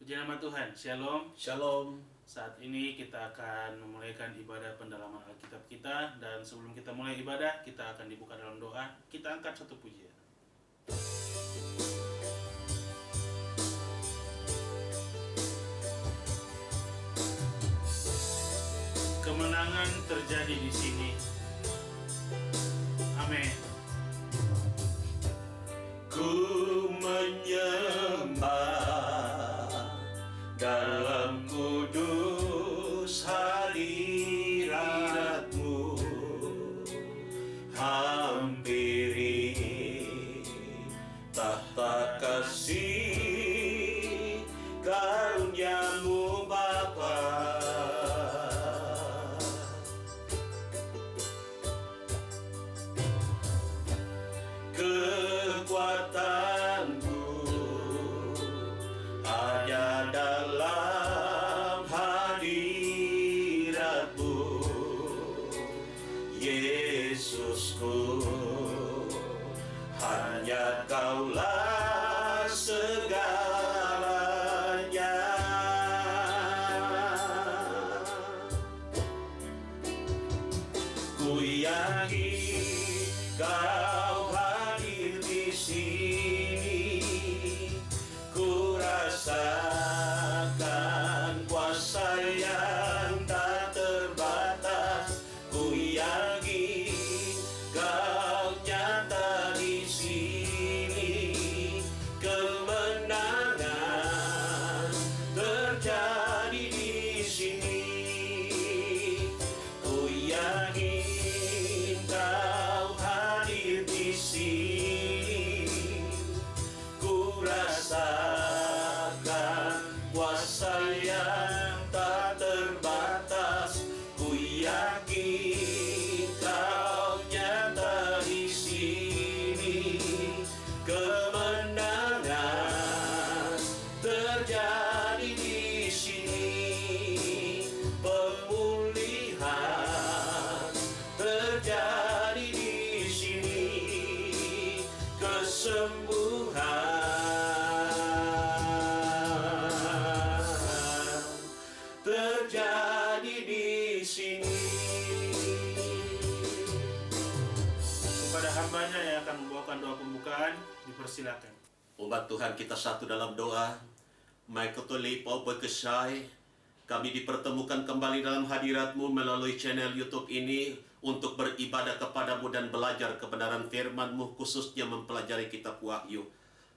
Puji nama Tuhan, Shalom. Shalom. Saat ini kita akan memulaikan ibadah pendalaman Alkitab kita. Dan sebelum kita mulai ibadah, kita akan dibuka dalam doa. Kita angkat satu pujian. Kemenangan terjadi di sini. Amin. Ku menyembah dalam kudus hadirat-Mu, hampiri tahta kasih karunia-Mu Bapa. Kekuatanku hanya dalam hadirat-Mu, Yesusku. Hanya Kaulah segalanya. Ku yakin Kau hadir di sini, ku rasakan kuasa yang tak terbatas. Ku yakin Kau nyata di sini, kemenangan terjadi di sini. Ku yakin Kau hadir di sini, ku rasakan kuasa yang tak terbatas. Ku yakin Kau nyata di sini, kemenangan terjadi di sini, pemulihan terjadi di sini, kesembuhan terjadi di sini. Kepada hambanya yang akan membawakan doa pembukaan, dipersilakan. Umat Tuhan, kita satu dalam doa. Mai kutolipo berkesai, kami dipertemukan kembali dalam hadirat-Mu melalui channel YouTube ini untuk beribadah kepadamu dan belajar kebenaran firman-Mu, khususnya mempelajari kitab Wahyu.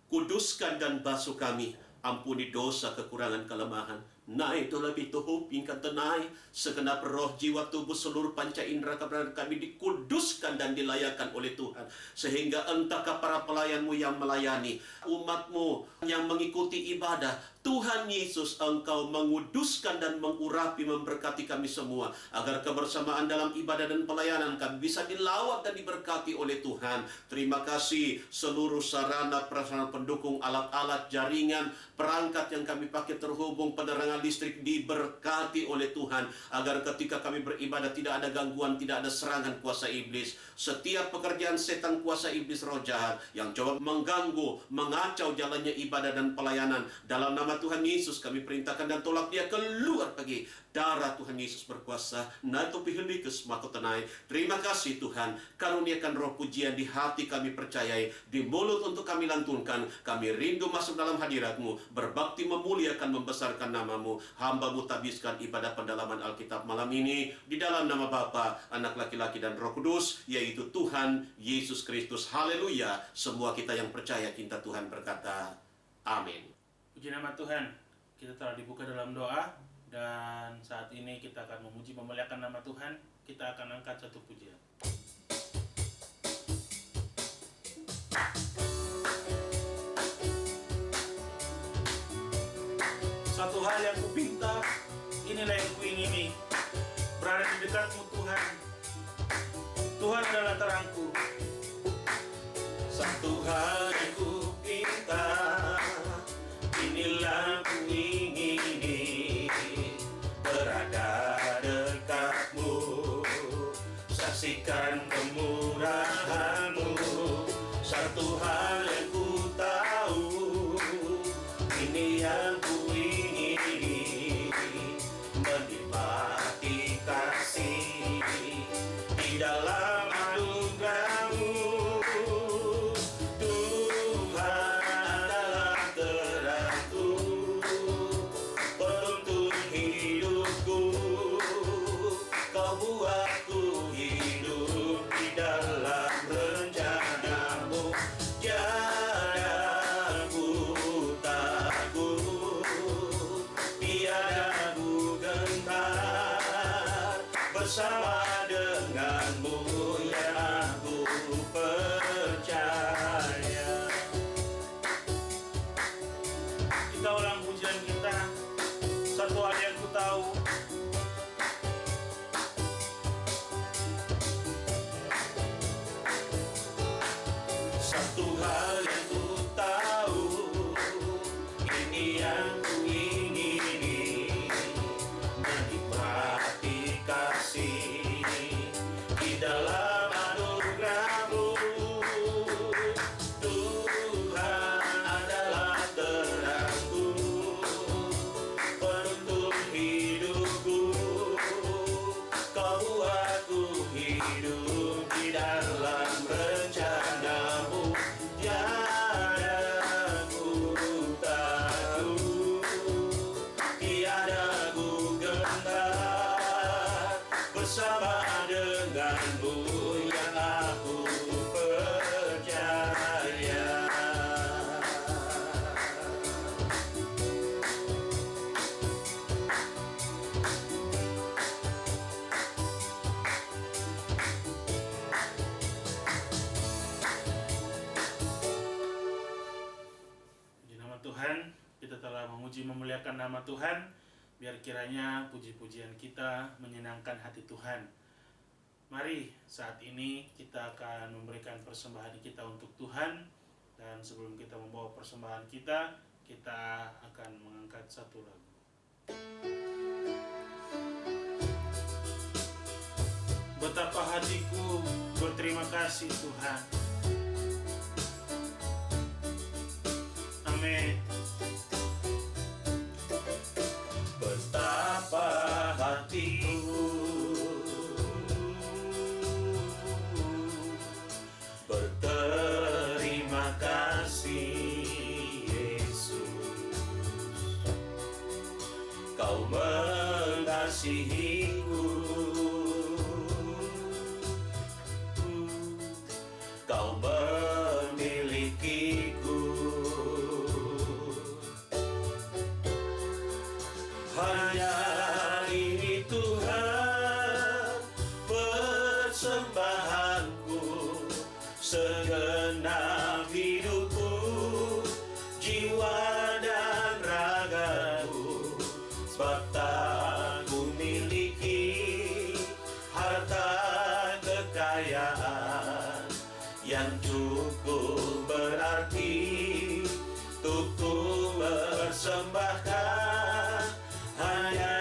Kuduskan dan basuh kami, ampuni dosa, kekurangan, kelemahan. Naik tu lebih tuhu pingkat tenai, segenap roh, jiwa, tubuh, seluruh panca indera kebenaran kami dikuduskan dan dilayakan oleh Tuhan. Sehingga entahkah para pelayan-Mu yang melayani, umat-Mu yang mengikuti ibadah, Tuhan Yesus, Engkau menguduskan dan mengurapi, memberkati kami semua, agar kebersamaan dalam ibadah dan pelayanan kami bisa dilawat dan diberkati oleh Tuhan. Terima kasih seluruh sarana prasarana pendukung, alat-alat, jaringan, perangkat yang kami pakai terhubung, penerangan listrik diberkati oleh Tuhan, agar ketika kami beribadah tidak ada gangguan, tidak ada serangan kuasa iblis. Setiap pekerjaan setan, kuasa iblis, roh jahat yang coba mengganggu, mengacau jalannya ibadah dan pelayanan, dalam nama Tuhan Yesus kami perintahkan dan tolak dia keluar pergi. Darah Tuhan Yesus berkuasa. Nato pihelikus makotanai. Terima kasih Tuhan, karuniakan roh pujian di hati kami percayai, di mulut untuk kami lantunkan. Kami rindu masuk dalam hadirat-Mu, berbakti, memuliakan, membesarkan nama-Mu. Hamba-Mu tabiskan ibadah pendalaman Alkitab malam ini di dalam nama Bapa, Anak laki-laki dan Roh Kudus, yaitu Tuhan Yesus Kristus. Haleluya. Semua kita yang percaya cinta Tuhan berkata amin. Puji nama Tuhan, kita telah dibuka dalam doa. Dan saat ini kita akan memuji, memuliakan nama Tuhan. Kita akan angkat satu pujian. Satu hal yang kupinta, inilah yang kuingini, berada di dekat-Mu Tuhan. Tuhan adalah terangku. Satu hal yang kupinta, inilah kuingini, berada dekat-Mu, saksikan kemurahan-Mu. Satu hal yang ku tahu, ini yang ku ingini, Satu hal yang ku tahu, ini yang ku ingini, menikmati kasih di dalam anugerah-Mu. Tuhan adalah terangku, penuntun hidupku. Kau aku hidup di dalam rencana-Mu. Tiada ku takut, tiada ku gentar, bersama dengan-Mu yang aku percaya. Puji nama Tuhan, kita telah memuji memuliakan nama Tuhan. Biar kiranya puji-pujian kita menyenangkan hati Tuhan. Mari saat ini kita akan memberikan persembahan kita untuk Tuhan. Dan sebelum kita membawa persembahan kita, kita akan mengangkat satu lagu. Betapa hatiku berterima kasih Tuhan. Amin. Betapa hatiku berterima kasih Yesus, Kau mengasihiku, Kau memilikiku. Hanya ini Tuhan persembahanku, segenap hidupku, jiwa dan ragaku. Sebab tak ku miliki harta kekayaan yang cukup berarti untuk ku persembahkan. Hanya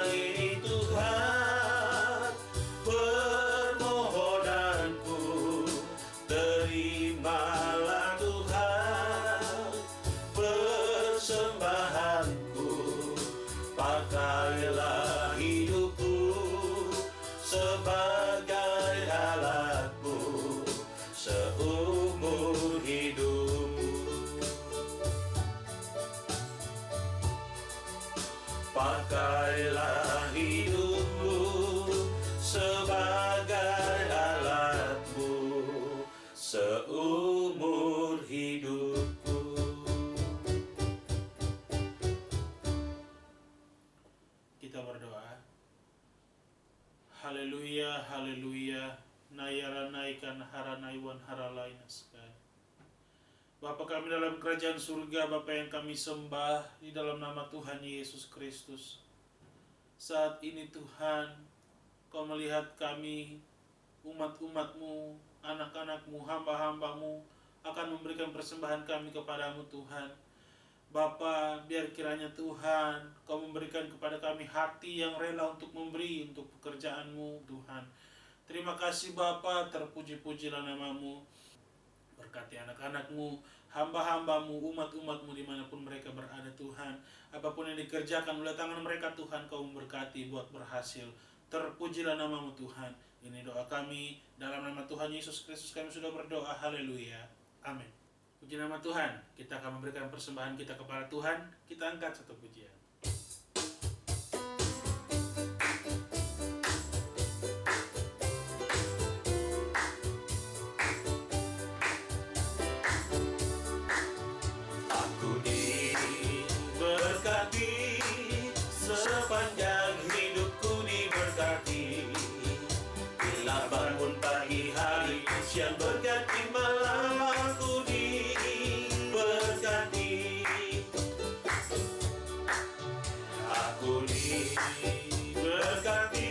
ini Tuhan permohonanku, terimalah Tuhan persembahanku. Pakailah hidupku sebagai alatmu seumur hidupku. Pakailah hidupmu sebagai alatmu seumur hidupku. Kita berdoa. Haleluya, haleluya. Nayara naikan haranaiwan haralain askai. Bapa kami dalam kerajaan surga, Bapa yang kami sembah di dalam nama Tuhan Yesus Kristus. Saat ini Tuhan, Kau melihat kami, umat-umat-Mu, anak-anak-Mu, hamba-hamba-Mu, akan memberikan persembahan kami kepadamu Tuhan. Bapa, biar kiranya Tuhan, Kau memberikan kepada kami hati yang rela untuk memberi untuk pekerjaan-Mu Tuhan. Terima kasih Bapa, terpuji-pujilah nama-Mu. Berkati anak-anak-Mu, hamba-hamba-Mu, umat-umat-Mu dimanapun mereka berada Tuhan. Apapun yang dikerjakan oleh tangan mereka Tuhan, Kau memberkati buat berhasil. Terpujilah nama-Mu Tuhan. Ini doa kami, dalam nama Tuhan Yesus Kristus kami sudah berdoa. Haleluya. Amin. Puji nama Tuhan. Kita akan memberikan persembahan kita kepada Tuhan. Kita angkat satu pujian. Sepanjang hidupku diberkati, bila bangun pagi hari, siang berganti malam aku diberkati. Aku diberkati,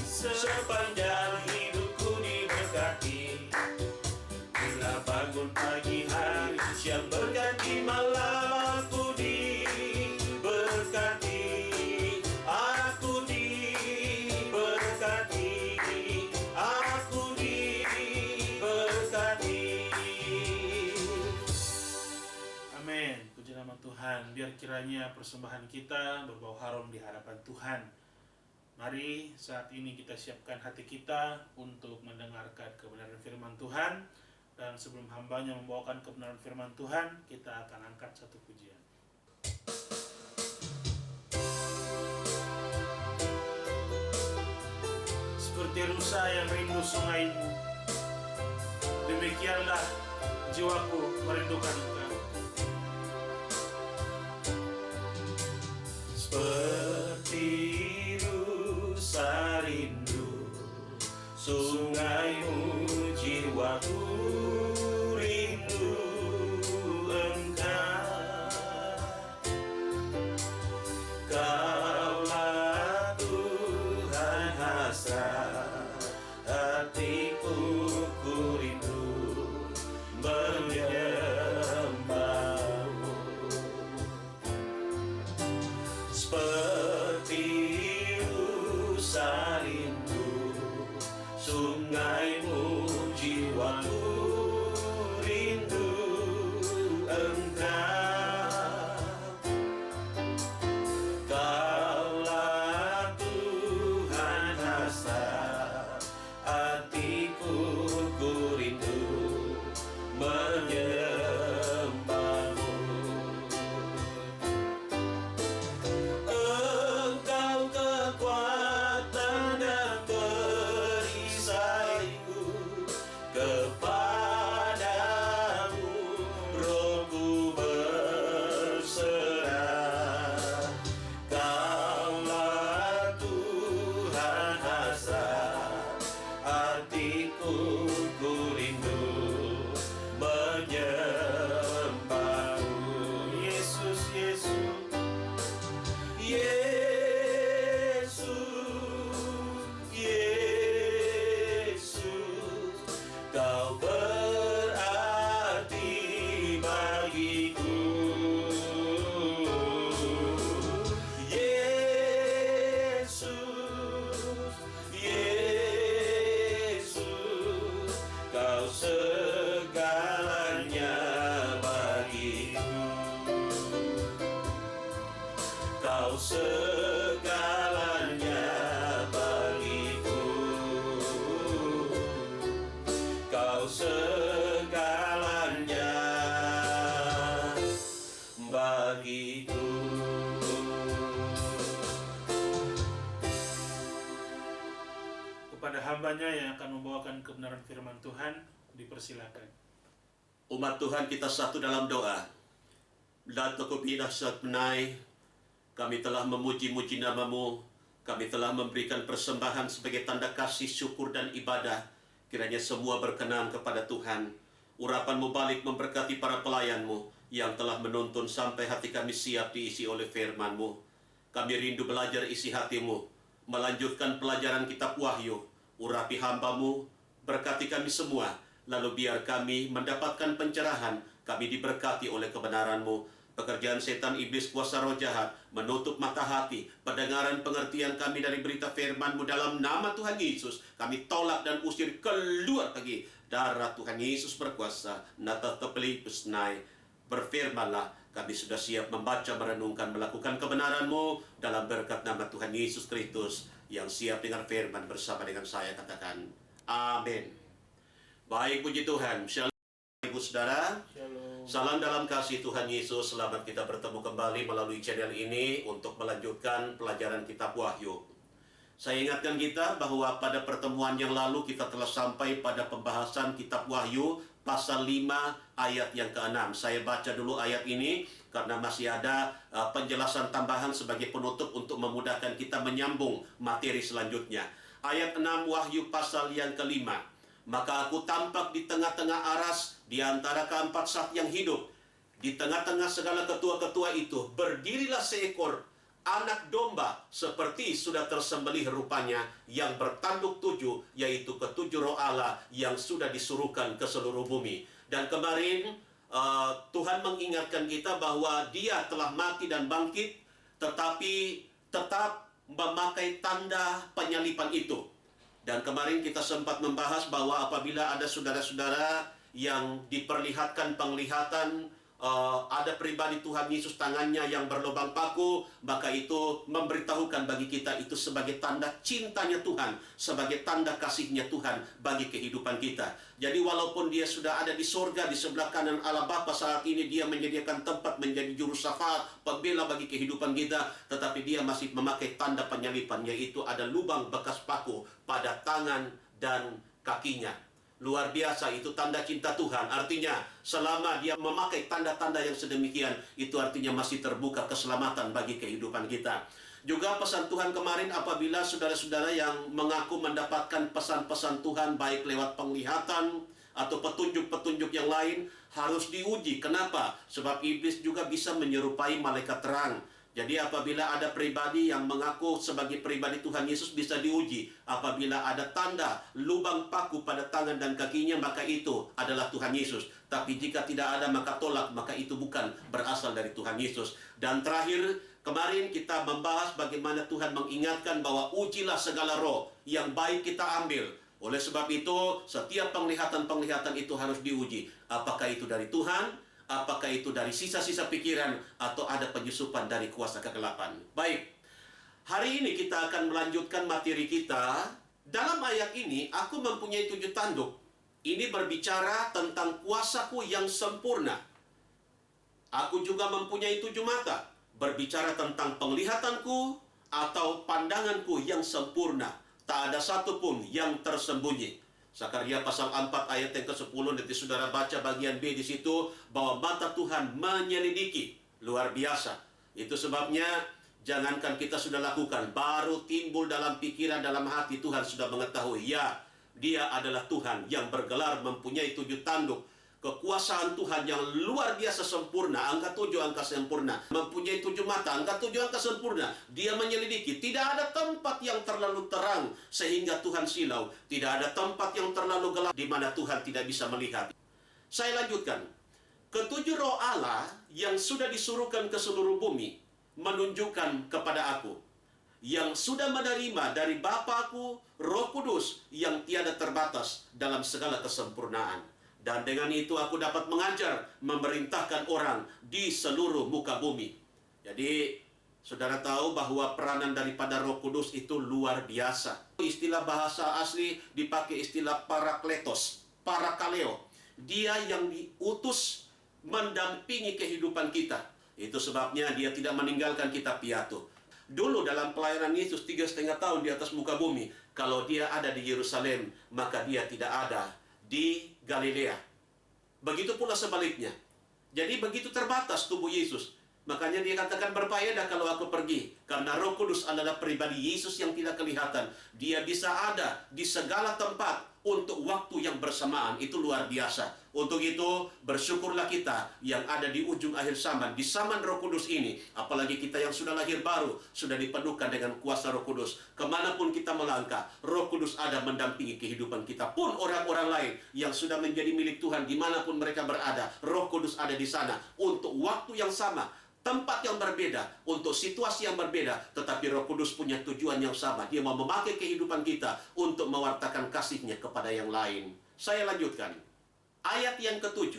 sepanjang hidupku diberkati, bila biar kiranya persembahan kita berbau harum di hadapan Tuhan. Mari saat ini kita siapkan hati kita untuk mendengarkan kebenaran firman Tuhan. Dan sebelum hambanya membawakan kebenaran firman Tuhan, kita akan angkat satu pujian. Seperti rusa yang rindu sungaimu, demikianlah jiwaku merindukan Engkau. Seperti rusa rindu sungaimu, jiwaku rindu Engkau. Kaulah Tuhan hasrat hatiku, ku rindu menyembah-Mu. Seperti rusa rindu sungaimu, jiwaku rindu Engkau. Kaulah Tuhan hasrat hatiku, ku rindu menyembah-Mu. Engkau kekuatan dan perisaiku, kepadamu rohku berserah. Kaulah Tuhan hasrat hatiku, ku rindu menyembah-Mu. Yesus, Yesus, Yesus, Yesus, Kau berarti bagiku. Yesus, Yesus, Kau segalanya bagiku. Kau segalanya bagiku. Kau segalanya bagiku. Kepada hambanya yang akan membawakan kebenaran firman Tuhan, dipersilakan. Umat Tuhan, kita satu dalam doa. Datuk Kupidah saat menai, kami telah memuji-muji nama-Mu, kami telah memberikan persembahan sebagai tanda kasih, syukur, dan ibadah. Kiranya semua berkenan kepada Tuhan. Urapan-Mu balik memberkati para pelayan-Mu yang telah menuntun sampai hati kami siap diisi oleh firman-Mu. Kami rindu belajar isi hati-Mu, melanjutkan pelajaran kitab Wahyu. Urapi hamba-Mu, berkati kami semua, lalu biar kami mendapatkan pencerahan, kami diberkati oleh kebenaran-Mu. Pekerjaan setan, iblis, kuasa roh jahat menutup mata hati, pendengaran, pengertian kami dari berita firman-Mu dalam nama Tuhan Yesus. Kami tolak dan usir keluar pergi. Darah Tuhan Yesus berkuasa. Nata tepeli pusnai. Berfirmanlah, kami sudah siap membaca, merenungkan, melakukan kebenaran-Mu dalam berkat nama Tuhan Yesus Kristus yang siap dengar firman bersama dengan saya. Katakan, amin. Baik, puji Tuhan. Shalom, ibu saudara. Shalom. Salam dalam kasih Tuhan Yesus. Selamat kita bertemu kembali melalui channel ini untuk melanjutkan pelajaran kitab Wahyu. Saya ingatkan kita bahwa pada pertemuan yang lalu kita telah sampai pada pembahasan kitab Wahyu pasal 5 ayat yang ke-6. Saya baca dulu ayat ini karena masih ada penjelasan tambahan sebagai penutup untuk memudahkan kita menyambung materi selanjutnya. Ayat 6 Wahyu pasal yang ke-5. Maka aku tampak di tengah-tengah aras di antara keempat sat yang hidup. Di tengah-tengah segala ketua-ketua itu berdirilah seekor anak domba seperti sudah tersembelih rupanya, yang bertanduk 7, yaitu ketujuh roh Allah yang sudah disuruhkan ke seluruh bumi. Dan kemarin Tuhan mengingatkan kita bahwa Dia telah mati dan bangkit, tetapi tetap memakai tanda penyalipan itu. Dan kemarin kita sempat membahas bahwa apabila ada saudara-saudara yang diperlihatkan penglihatan ada pribadi Tuhan Yesus tangannya yang berlubang paku, maka itu memberitahukan bagi kita itu sebagai tanda cintanya Tuhan, sebagai tanda kasihnya Tuhan bagi kehidupan kita. Jadi walaupun dia sudah ada di surga, di sebelah kanan Allah Bapa saat ini, dia menyediakan tempat menjadi juru syafaat, pembela bagi kehidupan kita, tetapi dia masih memakai tanda penyalipan, yaitu ada lubang bekas paku pada tangan dan kakinya. Luar biasa, itu tanda cinta Tuhan. Artinya selama dia memakai tanda-tanda yang sedemikian, itu artinya masih terbuka keselamatan bagi kehidupan kita. Juga pesan Tuhan kemarin, apabila saudara-saudara yang mengaku mendapatkan pesan-pesan Tuhan baik lewat penglihatan atau petunjuk-petunjuk yang lain, harus diuji. Kenapa? Sebab iblis juga bisa menyerupai malaikat terang. Jadi apabila ada pribadi yang mengaku sebagai pribadi Tuhan Yesus, bisa diuji. Apabila ada tanda lubang paku pada tangan dan kakinya, maka itu adalah Tuhan Yesus. Tapi jika tidak ada, maka tolak, maka itu bukan berasal dari Tuhan Yesus. Dan terakhir, kemarin kita membahas bagaimana Tuhan mengingatkan bahwa ujilah segala roh yang baik kita ambil. Oleh sebab itu, setiap penglihatan-penglihatan itu harus diuji. Apakah itu dari Tuhan? Apakah itu dari sisa-sisa pikiran, atau ada penyusupan dari kuasa kegelapan? Baik, hari ini kita akan melanjutkan materi kita. Dalam ayat ini, aku mempunyai 7 tanduk. Ini berbicara tentang kuasaku yang sempurna. Aku juga mempunyai 7 mata. Berbicara tentang penglihatanku atau pandanganku yang sempurna. Tak ada satupun yang tersembunyi. Zakaria pasal 4 ayat yang ke-10, nanti saudara baca bagian B di situ, bahwa mata Tuhan menyelidiki. Luar biasa. Itu sebabnya jangankan kita sudah lakukan, baru timbul dalam pikiran, dalam hati, Tuhan sudah mengetahui, ya, dia adalah Tuhan yang bergelar mempunyai 7 tanduk. Kekuasaan Tuhan yang luar biasa sempurna. Angka 7, angka sempurna. Mempunyai 7 mata, angka 7, angka sempurna. Dia menyelidiki. Tidak ada tempat yang terlalu terang sehingga Tuhan silau. Tidak ada tempat yang terlalu gelap di mana Tuhan tidak bisa melihat. Saya lanjutkan. Ketujuh roh Allah yang sudah disuruhkan ke seluruh bumi menunjukkan kepada aku, yang sudah menerima dari Bapa-Ku Roh Kudus yang tiada terbatas dalam segala kesempurnaan. Dan dengan itu aku dapat mengajar, memerintahkan orang di seluruh muka bumi. Jadi, saudara tahu bahwa peranan daripada Roh Kudus itu luar biasa. Istilah bahasa asli dipakai istilah parakletos, parakaleo. Dia yang diutus mendampingi kehidupan kita. Itu sebabnya dia tidak meninggalkan kita piatu. Dulu dalam pelayanan Yesus 3,5 tahun di atas muka bumi, kalau dia ada di Yerusalem, maka dia tidak ada di Galilea. Begitu pula sebaliknya. Jadi begitu terbatas tubuh Yesus. Makanya dia katakan, berfaedah kalau aku pergi. Karena Roh Kudus adalah pribadi Yesus yang tidak kelihatan. Dia bisa ada di segala tempat untuk waktu yang bersamaan. Itu luar biasa. Untuk itu, bersyukurlah kita yang ada di ujung akhir zaman, di zaman Roh Kudus ini. Apalagi kita yang sudah lahir baru, sudah dipenuhkan dengan kuasa Roh Kudus. Kemanapun kita melangkah, Roh Kudus ada mendampingi kehidupan kita. Pun orang-orang lain yang sudah menjadi milik Tuhan, dimanapun mereka berada, Roh Kudus ada di sana. Untuk waktu yang sama, tempat yang berbeda, untuk situasi yang berbeda, tetapi Roh Kudus punya tujuan yang sama. Dia mau memakai kehidupan kita untuk mewartakan kasih-Nya kepada yang lain. Saya lanjutkan. Ayat yang ke-7.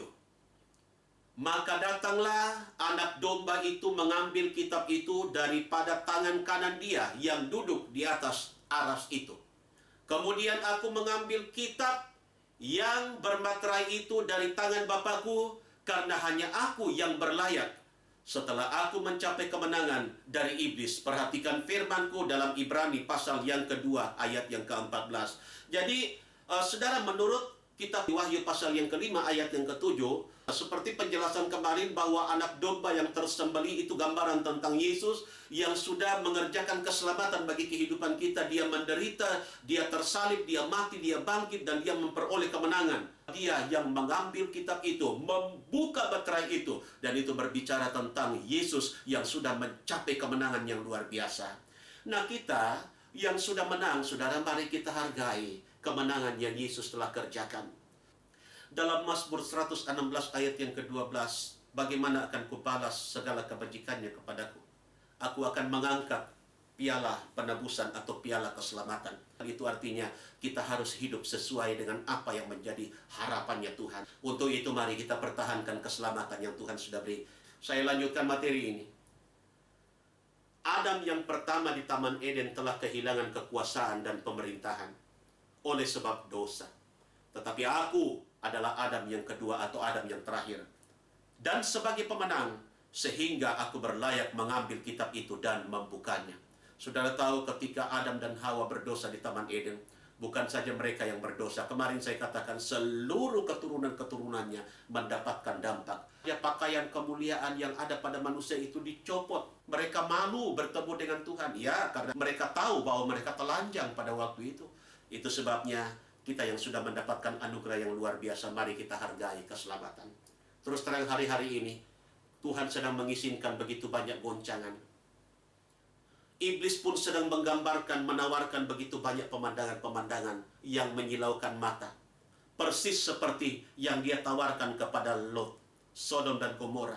Maka datanglah anak domba itu mengambil kitab itu daripada tangan kanan dia yang duduk di atas aras itu. Kemudian aku mengambil kitab yang bermaterai itu dari tangan Bapakku, karena hanya aku yang berlayak. Setelah aku mencapai kemenangan dari iblis. Perhatikan firmanku dalam Ibrani pasal yang kedua ayat yang ke-14. Jadi saudara, menurut kitab Wahyu pasal yang kelima ayat yang ke-7, seperti penjelasan kemarin bahwa anak domba yang tersembelih itu gambaran tentang Yesus yang sudah mengerjakan keselamatan bagi kehidupan kita. Dia menderita, dia tersalib, dia mati, dia bangkit, dan dia memperoleh kemenangan. Dia yang mengambil kitab itu, membuka baterai itu, dan itu berbicara tentang Yesus yang sudah mencapai kemenangan yang luar biasa. Nah, kita yang sudah menang, saudara, mari kita hargai kemenangan yang Yesus telah kerjakan. Dalam Mazmur 116 ayat yang ke-12, bagaimana akan kubalas segala kebajikannya kepadaku? Aku akan mengangkat piala penebusan atau piala keselamatan. Itu artinya kita harus hidup sesuai dengan apa yang menjadi harapannya Tuhan. Untuk itu mari kita pertahankan keselamatan yang Tuhan sudah beri. Saya lanjutkan materi ini. Adam yang pertama di Taman Eden telah kehilangan kekuasaan dan pemerintahan oleh sebab dosa. Tetapi aku adalah Adam yang kedua atau Adam yang terakhir. Dan sebagai pemenang, sehingga aku berlayak mengambil kitab itu dan membukanya. Saudara tahu ketika Adam dan Hawa berdosa di Taman Eden, bukan saja mereka yang berdosa. Kemarin saya katakan seluruh keturunan-keturunannya mendapatkan dampak. Ya, pakaian kemuliaan yang ada pada manusia itu dicopot. Mereka malu bertemu dengan Tuhan. Ya, karena mereka tahu bahwa mereka telanjang pada waktu itu. Itu sebabnya kita yang sudah mendapatkan anugerah yang luar biasa, mari kita hargai keselamatan. Terus terang hari-hari ini, Tuhan sedang mengizinkan begitu banyak goncangan. Iblis pun sedang menggambarkan, menawarkan begitu banyak pemandangan-pemandangan yang menyilaukan mata. Persis seperti yang dia tawarkan kepada Lot, Sodom dan Gomora.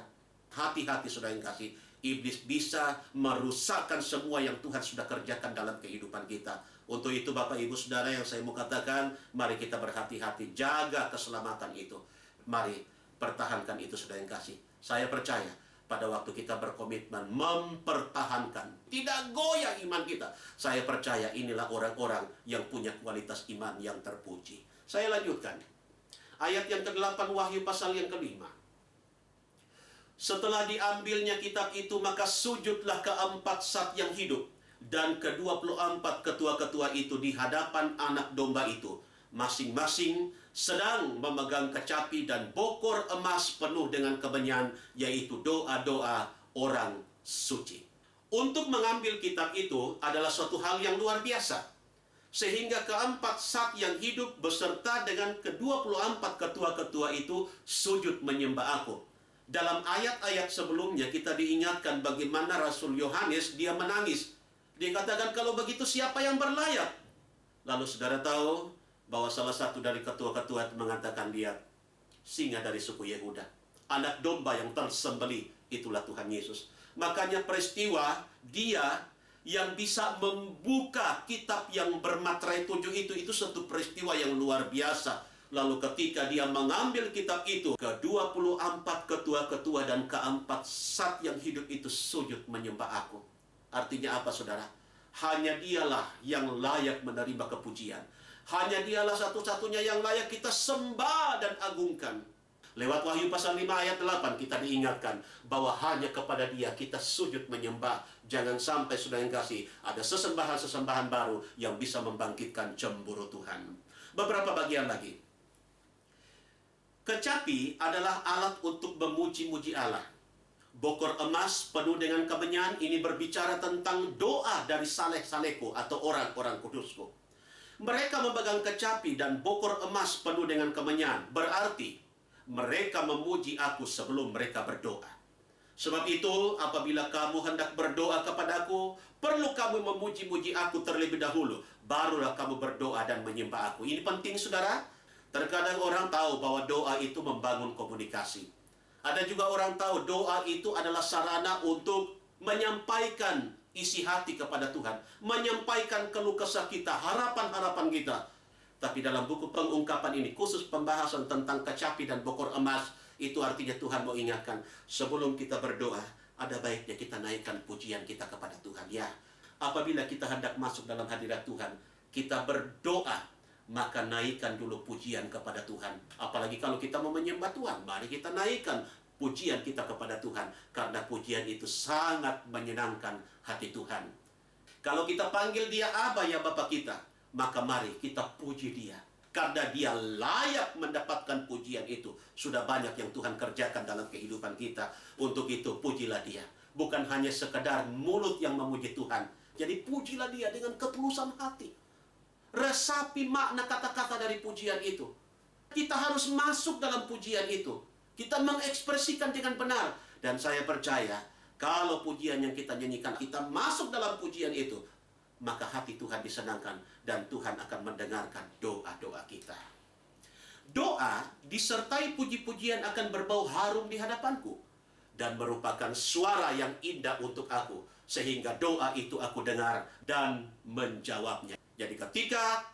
Hati-hati saudara yang kasih, iblis bisa merusakkan semua yang Tuhan sudah kerjakan dalam kehidupan kita. Untuk itu Bapak Ibu Saudara yang saya mau katakan, mari kita berhati-hati, jaga keselamatan itu. Mari pertahankan itu saudara yang kasih. Saya percaya pada waktu kita berkomitmen mempertahankan, tidak goyah iman kita, saya percaya inilah orang-orang yang punya kualitas iman yang terpuji. Saya lanjutkan. Ayat yang ke-8 Wahyu pasal yang ke-5. Setelah diambilnya kitab itu, maka sujudlah keempat sat yang hidup dan ke-24 ketua-ketua itu di hadapan anak domba itu. Masing-masing sedang memegang kecapi dan bokor emas penuh dengan kemenyan, yaitu doa-doa orang suci. Untuk mengambil kitab itu adalah suatu hal yang luar biasa. Sehingga keempat sat yang hidup beserta dengan ke-24 ketua-ketua itu sujud menyembah aku. Dalam ayat-ayat sebelumnya kita diingatkan bagaimana Rasul Yohanes dia menangis. Dia katakan, kalau begitu siapa yang berlayak? Lalu saudara tahu bahwa salah satu dari ketua-ketua itu mengatakan, dia singa dari suku Yehuda, anak domba yang tersembelih, itulah Tuhan Yesus. Makanya peristiwa dia yang bisa membuka kitab yang bermaterai 7 itu satu peristiwa yang luar biasa. Lalu ketika dia mengambil kitab itu, ke-24 ketua-ketua dan keempat sat yang hidup itu sujud menyembah aku. Artinya apa saudara? Hanya dialah yang layak menerima kepujian. Hanya dialah satu-satunya yang layak kita sembah dan agungkan. Lewat Wahyu pasal 5 ayat 8 kita diingatkan bahwa hanya kepada dia kita sujud menyembah. Jangan sampai saudara yang kasih, ada sesembahan-sesembahan baru yang bisa membangkitkan cemburu Tuhan. Beberapa bagian lagi. Kecapi adalah alat untuk memuji-muji Allah. Bokor emas penuh dengan kemenyan ini berbicara tentang doa dari saleh-salehku atau orang-orang kudusku. Mereka memegang kecapi dan bokor emas penuh dengan kemenyan. Berarti mereka memuji aku sebelum mereka berdoa. Sebab itu apabila kamu hendak berdoa kepadaku, perlu kamu memuji-muji aku terlebih dahulu. Barulah kamu berdoa dan menyembah aku. Ini penting saudara. Terkadang orang tahu bahwa doa itu membangun komunikasi. Ada juga orang tahu doa itu adalah sarana untuk menyampaikan isi hati kepada Tuhan, menyampaikan keluh kesah kita, harapan-harapan kita. Tapi dalam buku pengungkapan ini, khusus pembahasan tentang kecapi dan bokor emas, itu artinya Tuhan mau ingatkan, sebelum kita berdoa, ada baiknya kita naikkan pujian kita kepada Tuhan. Ya, apabila kita hendak masuk dalam hadirat Tuhan, kita berdoa, maka naikkan dulu pujian kepada Tuhan. Apalagi kalau kita mau menyembah Tuhan, mari kita naikkan pujian kita kepada Tuhan. Karena pujian itu sangat menyenangkan hati Tuhan. Kalau kita panggil dia Aba, ya Bapa kita, maka mari kita puji dia. Karena dia layak mendapatkan pujian itu. Sudah banyak yang Tuhan kerjakan dalam kehidupan kita. Untuk itu pujilah dia. Bukan hanya sekedar mulut yang memuji Tuhan. Jadi pujilah dia dengan ketulusan hati. Resapi makna kata-kata dari pujian itu. Kita harus masuk dalam pujian itu. Kita mengekspresikan dengan benar. Dan saya percaya, kalau pujian yang kita nyanyikan, kita masuk dalam pujian itu, maka hati Tuhan disenangkan. Dan Tuhan akan mendengarkan doa-doa kita. Doa disertai puji-pujian akan berbau harum di hadapanku. dan merupakan suara yang indah untuk aku, sehingga doa itu aku dengar dan menjawabnya. Jadi ketika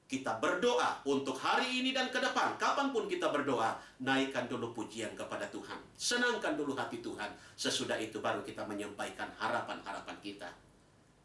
kita berdoa untuk hari ini dan ke depan, kapanpun kita berdoa, naikkan dulu pujian kepada Tuhan. Senangkan dulu hati Tuhan. Sesudah itu baru kita menyampaikan harapan-harapan kita.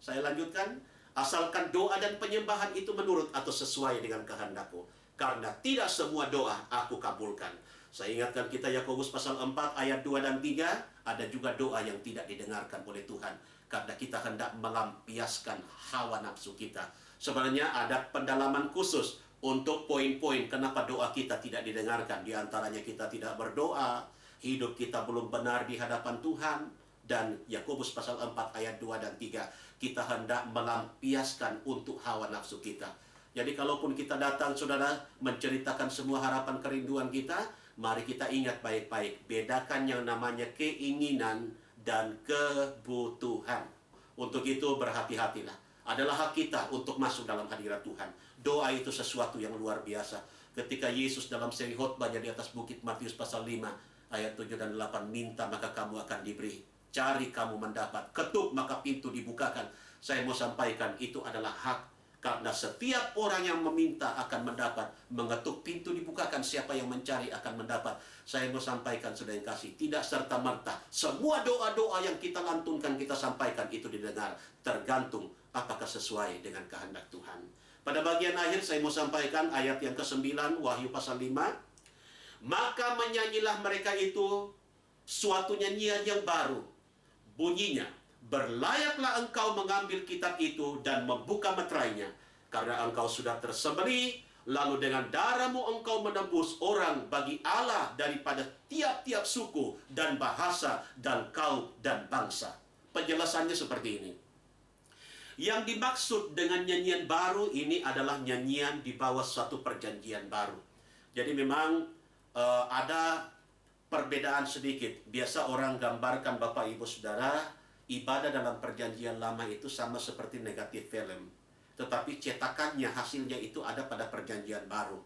Saya lanjutkan, asalkan doa dan penyembahan itu menurut atau sesuai dengan kehendakku. Karena tidak semua doa aku kabulkan. Saya ingatkan kita Yakobus pasal 4 ayat 2 dan 3, ada juga doa yang tidak didengarkan oleh Tuhan. Karena kita hendak melampiaskan hawa nafsu kita. Sebenarnya ada pendalaman khusus untuk poin-poin kenapa doa kita tidak didengarkan. Di antaranya kita tidak berdoa, hidup kita belum benar di hadapan Tuhan. Dan Yakobus pasal 4 ayat 2 dan 3, kita hendak melampiaskan untuk hawa nafsu kita. Jadi kalaupun kita datang, saudara, menceritakan semua harapan kerinduan kita, mari kita ingat baik-baik, bedakan yang namanya keinginan dan kebutuhan. Untuk itu berhati-hatilah. Adalah hak kita untuk masuk dalam hadirat Tuhan. Doa itu sesuatu yang luar biasa. Ketika Yesus dalam seri khotbahnya di atas bukit Matius pasal 5 ayat 7 dan 8, minta maka kamu akan diberi, cari kamu mendapat, ketuk maka pintu dibukakan. Saya mau sampaikan itu adalah hak. Karena setiap orang yang meminta akan mendapat, mengetuk pintu dibukakan, siapa yang mencari akan mendapat. Saya mau sampaikan, saudara yang kasih, tidak serta-merta semua doa-doa yang kita lantunkan, kita sampaikan itu didengar. Tergantung apakah sesuai dengan kehendak Tuhan. Pada bagian akhir saya mau sampaikan ayat yang ke-9, Wahyu pasal 5. Maka menyanyilah mereka itu suatu nyanyian yang baru. Bunyinya, berlayaklah engkau mengambil kitab itu dan membuka meterainya, karena engkau sudah tersembelih, lalu dengan darahmu engkau menebus orang bagi Allah daripada tiap-tiap suku dan bahasa dan kaum dan bangsa. Penjelasannya seperti ini. Yang dimaksud dengan nyanyian baru ini adalah nyanyian di bawah suatu perjanjian baru. Jadi memang ada perbedaan sedikit. Biasa orang gambarkan Bapak Ibu Saudara, ibadah dalam perjanjian lama itu sama seperti negatif film. Tetapi cetakannya, hasilnya itu ada pada perjanjian baru.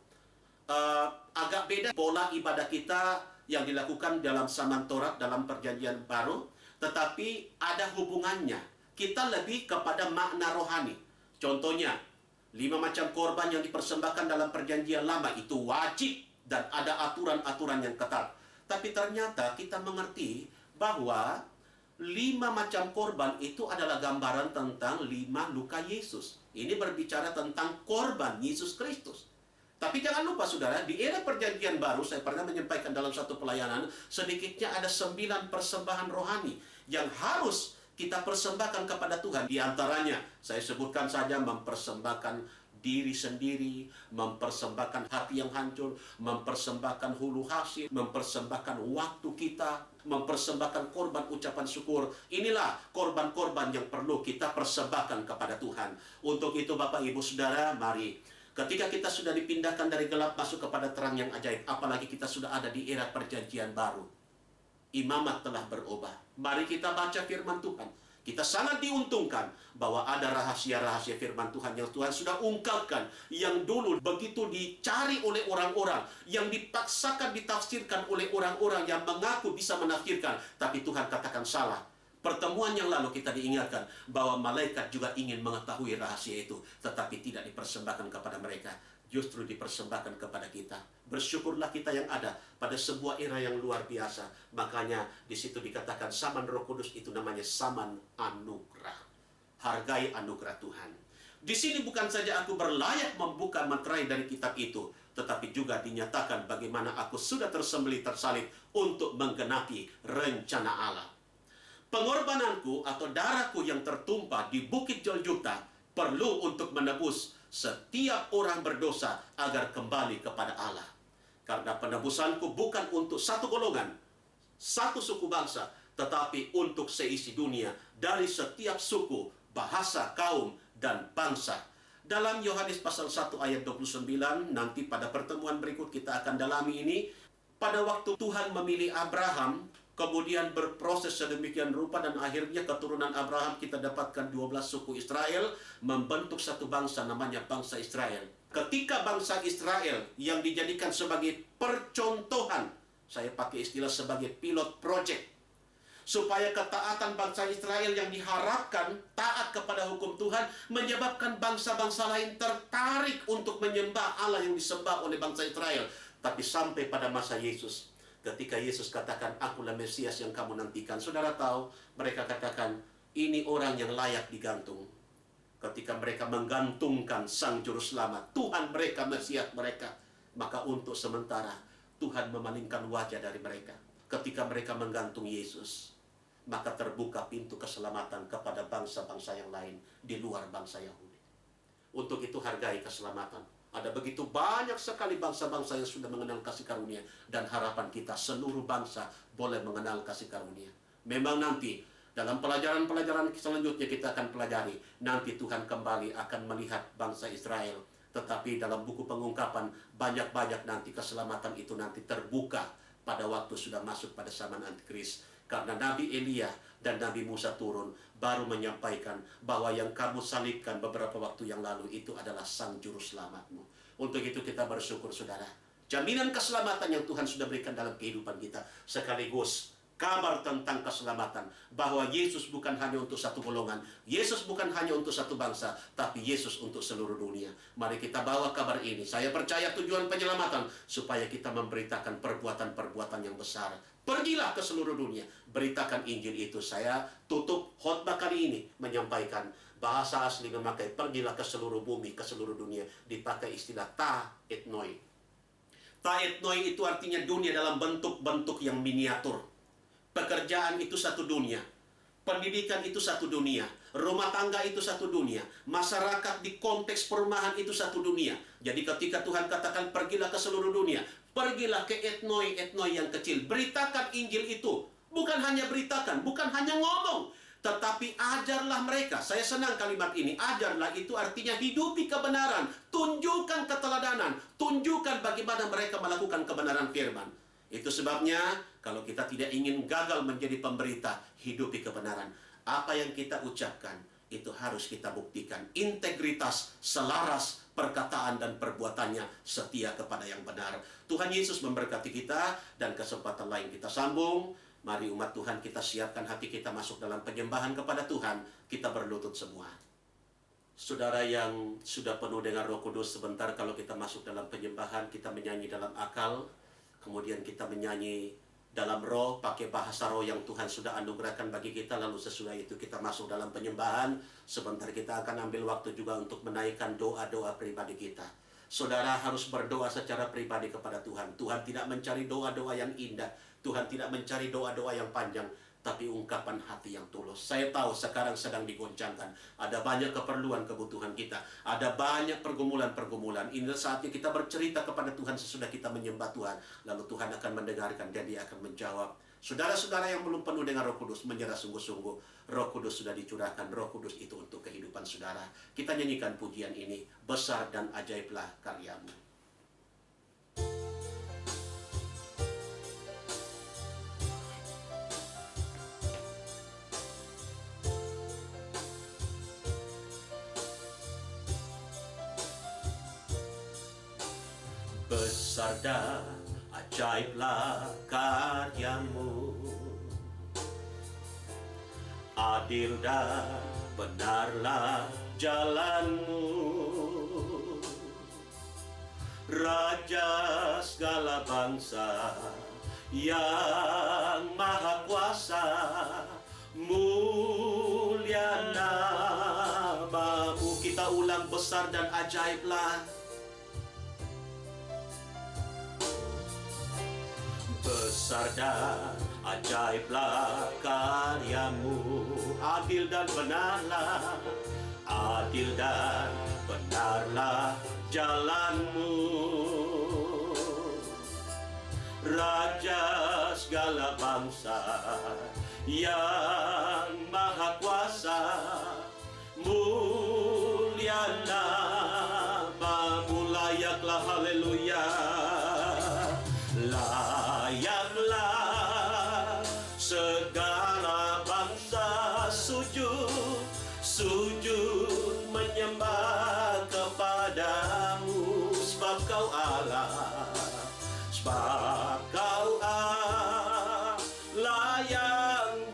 Agak beda pola ibadah kita yang dilakukan dalam Saman Torat dalam perjanjian baru. Tetapi ada hubungannya. Kita lebih kepada makna rohani. Contohnya, 5 macam korban yang dipersembahkan dalam perjanjian lama itu wajib dan ada aturan-aturan yang ketat. Tapi ternyata kita mengerti bahwa 5 macam korban itu adalah gambaran tentang 5 luka Yesus. Ini berbicara tentang korban Yesus Kristus. Tapi jangan lupa saudara, di era perjanjian baru, saya pernah menyampaikan dalam satu pelayanan, sedikitnya ada 9 persembahan rohani yang harus kita persembahkan kepada Tuhan. Di antaranya, saya sebutkan saja mempersembahkan diri sendiri, mempersembahkan hati yang hancur, mempersembahkan hulu hasil, mempersembahkan waktu kita, mempersembahkan korban ucapan syukur. Inilah korban-korban yang perlu kita persembahkan kepada Tuhan. Untuk itu Bapak Ibu Saudara, mari ketika kita sudah dipindahkan dari gelap masuk kepada terang yang ajaib, apalagi kita sudah ada di era perjanjian baru. Imamat telah berubah. Mari kita baca firman Tuhan. Kita sangat diuntungkan bahwa ada rahasia-rahasia firman Tuhan yang Tuhan sudah ungkapkan, yang dulu begitu dicari oleh orang-orang, yang dipaksakan ditafsirkan oleh orang-orang yang mengaku bisa menafsirkan, tapi Tuhan katakan salah. Pertemuan yang lalu kita diingatkan bahwa malaikat juga ingin mengetahui rahasia itu, tetapi tidak dipersembahkan kepada mereka, justru dipersembahkan kepada kita. Bersyukurlah kita yang ada pada sebuah era yang luar biasa. Makanya di situ dikatakan saman Roh Kudus itu namanya saman anugerah. Hargai anugerah Tuhan. Di sini bukan saja aku berlayak membuka materai dari kitab itu, tetapi juga dinyatakan bagaimana aku sudah tersembelih tersalib untuk menggenapi rencana Allah. Pengorbananku atau darahku yang tertumpah di Bukit Golgota perlu untuk menebus setiap orang berdosa agar kembali kepada Allah. Karena penebusanku bukan untuk satu golongan, satu suku bangsa, tetapi untuk seisi dunia, dari setiap suku, bahasa, kaum, dan bangsa. Dalam Yohanes pasal 1 ayat 29, nanti pada pertemuan berikut kita akan dalami ini. Pada waktu Tuhan memilih Abraham, kemudian berproses sedemikian rupa, dan akhirnya keturunan Abraham kita dapatkan 12 suku Israel, membentuk satu bangsa namanya bangsa Israel. Ketika bangsa Israel yang dijadikan sebagai percontohan, saya pakai istilah sebagai pilot project, supaya ketaatan bangsa Israel yang diharapkan taat kepada hukum Tuhan menyebabkan bangsa-bangsa lain tertarik untuk menyembah Allah yang disembah oleh bangsa Israel. Tapi sampai pada masa Yesus, ketika Yesus katakan, "Akulah Mesias yang kamu nantikan," saudara tahu, mereka katakan, "Ini orang yang layak digantung." Ketika mereka menggantungkan Sang Juru Selamat, Tuhan mereka, Mesias mereka, maka untuk sementara Tuhan memalingkan wajah dari mereka. Ketika mereka menggantung Yesus, maka terbuka pintu keselamatan kepada bangsa-bangsa yang lain di luar bangsa Yahudi. Untuk itu hargai keselamatan. Ada begitu banyak sekali bangsa-bangsa yang sudah mengenal kasih karunia, dan harapan kita seluruh bangsa boleh mengenal kasih karunia. Memang nanti dalam pelajaran-pelajaran selanjutnya kita akan pelajari, nanti Tuhan kembali akan melihat bangsa Israel. Tetapi dalam buku pengungkapan, banyak-banyak nanti keselamatan itu nanti terbuka pada waktu sudah masuk pada zaman Antikris. Karena Nabi Elia dan Nabi Musa turun, baru menyampaikan bahwa yang kamu salibkan beberapa waktu yang lalu itu adalah Sang Juru Selamatmu. Untuk itu kita bersyukur, saudara. Jaminan keselamatan yang Tuhan sudah berikan dalam kehidupan kita, sekaligus kabar tentang keselamatan, bahwa Yesus bukan hanya untuk satu golongan, Yesus bukan hanya untuk satu bangsa, tapi Yesus untuk seluruh dunia. Mari kita bawa kabar ini. Saya percaya tujuan penyelamatan supaya kita memberitakan perbuatan-perbuatan yang besar. Pergilah ke seluruh dunia, beritakan Injil itu. Saya tutup khotbah kali ini menyampaikan bahasa asli memakai pergilah ke seluruh bumi, ke seluruh dunia, dipakai istilah ta etnoi. Ta etnoi itu artinya dunia dalam bentuk-bentuk yang miniatur. Pekerjaan itu satu dunia, pendidikan itu satu dunia, rumah tangga itu satu dunia, masyarakat di konteks perumahan itu satu dunia. Jadi ketika Tuhan katakan pergilah ke seluruh dunia, pergilah ke etnoi yang kecil, beritakan Injil itu. Bukan hanya beritakan, bukan hanya ngomong, tetapi ajarlah mereka. Saya senang kalimat ini, ajarlah itu artinya hidupi kebenaran, tunjukkan keteladanan, tunjukkan bagaimana mereka melakukan kebenaran firman. Itu sebabnya kalau kita tidak ingin gagal menjadi pemberita, hidupi kebenaran. Apa yang kita ucapkan itu harus kita buktikan. Integritas, selaras perkataan dan perbuatannya, setia kepada yang benar. Tuhan Yesus memberkati kita, dan kesempatan lain kita sambung. Mari umat Tuhan, kita siapkan hati kita masuk dalam penyembahan kepada Tuhan. Kita berlutut semua. Saudara yang sudah penuh dengan Roh Kudus, sebentar kalau kita masuk dalam penyembahan, kita menyanyi dalam akal. Kemudian kita menyanyi dalam roh, pakai bahasa roh yang Tuhan sudah anugerahkan bagi kita. Lalu sesudah itu kita masuk dalam penyembahan. Sebentar kita akan ambil waktu juga untuk menaikkan doa-doa pribadi kita. Saudara harus berdoa secara pribadi kepada Tuhan. Tuhan tidak mencari doa-doa yang indah, Tuhan tidak mencari doa-doa yang panjang, tapi ungkapan hati yang tulus. Saya tahu sekarang sedang digoncangkan. Ada banyak keperluan kebutuhan kita. Ada banyak pergumulan-pergumulan. Inilah saatnya kita bercerita kepada Tuhan sesudah kita menyembah Tuhan. Lalu Tuhan akan mendengarkan dan Dia akan menjawab. Saudara-saudara yang belum penuh dengan Roh Kudus, menyerah sungguh-sungguh. Roh Kudus sudah dicurahkan. Roh Kudus itu untuk kehidupan saudara. Kita nyanyikan pujian ini. Besar dan ajaiblah karyamu. Besar dan ajaiblah karyamu, adil dan benarlah jalanmu, Raja segala bangsa yang maha kuasa, mulia namamu. Kita ulang, besar dan ajaiblah. Besar dan ajaiblah karyamu, adil dan benarlah, adil dan benarlah jalanmu, Raja segala bangsa yang maha kuasa, mulia namamu. Layaklah, haleluya, layaklah segala bangsa sujud, sujud menyembah kepadamu, sebab kau Allah, sebab kau Allah yang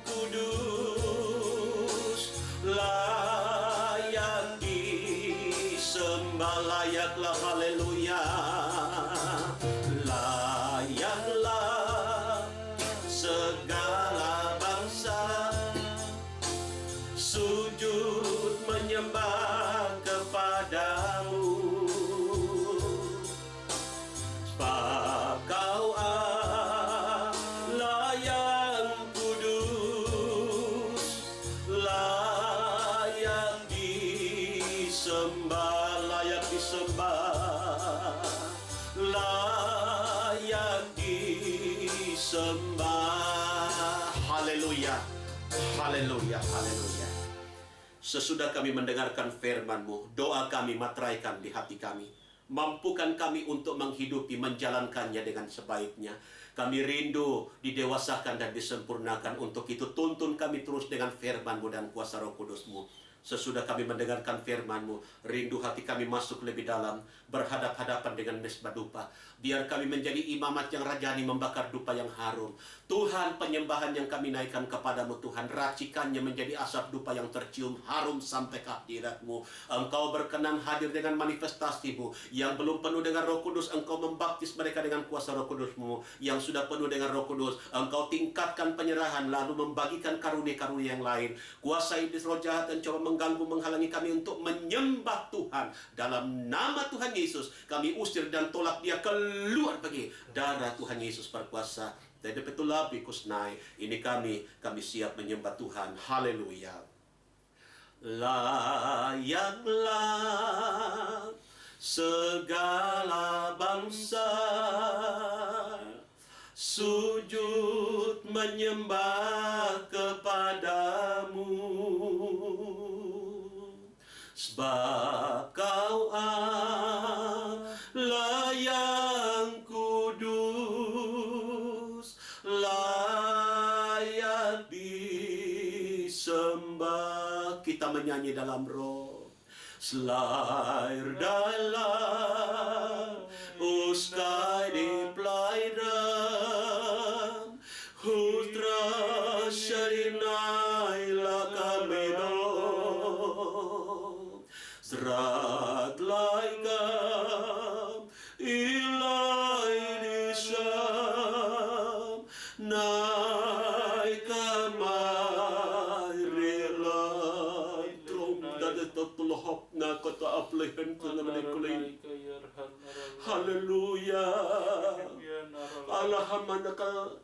disembah. Haleluya, haleluya, haleluya. Sesudah kami mendengarkan firman-Mu, doa kami materaikan di hati kami. Mampukan kami untuk menghidupi, menjalankannya dengan sebaiknya. Kami rindu didewasakan dan disempurnakan. Untuk itu tuntun kami terus dengan firman-Mu dan kuasa Roh Kudus-Mu. Sesudah kami mendengarkan firman-Mu, rindu hati kami masuk lebih dalam, berhadap-hadapan dengan mesbah dupa. Biar kami menjadi imamat yang rajani membakar dupa yang harum. Tuhan, penyembahan yang kami naikkan kepadamu Tuhan, racikannya menjadi asap dupa yang tercium harum sampai ke hadirat-Mu. Engkau berkenan hadir dengan manifestasi-Mu. Yang belum penuh dengan Roh Kudus, Engkau membaptis mereka dengan kuasa Roh Kudus-Mu. Yang sudah penuh dengan Roh Kudus, Engkau tingkatkan penyerahan, lalu membagikan karunia-karunia yang lain. Kuasa iblis roh jahat dan coba mengganggu, menghalangi kami untuk menyembah Tuhan. Dalam nama Tuhan Yesus, kami usir dan tolak dia keluar pergi. Darah Tuhan Yesus berkuasa. Tidak betul lebih kusnai. Ini kami siap menyembah Tuhan. Haleluya. Layaklah segala bangsa sujud menyembah kepadamu, sebab Kau Allah yang kudus, layak disembah. Kita menyanyi dalam roh. Slayer dalam uskai di pelayaran, hutra syarinai lakamedon, serat laikam ilai disam, naik kamai relai trom dada totolohop na kota aplehan tuna menekuling. Haleluya. Alhamdulillah.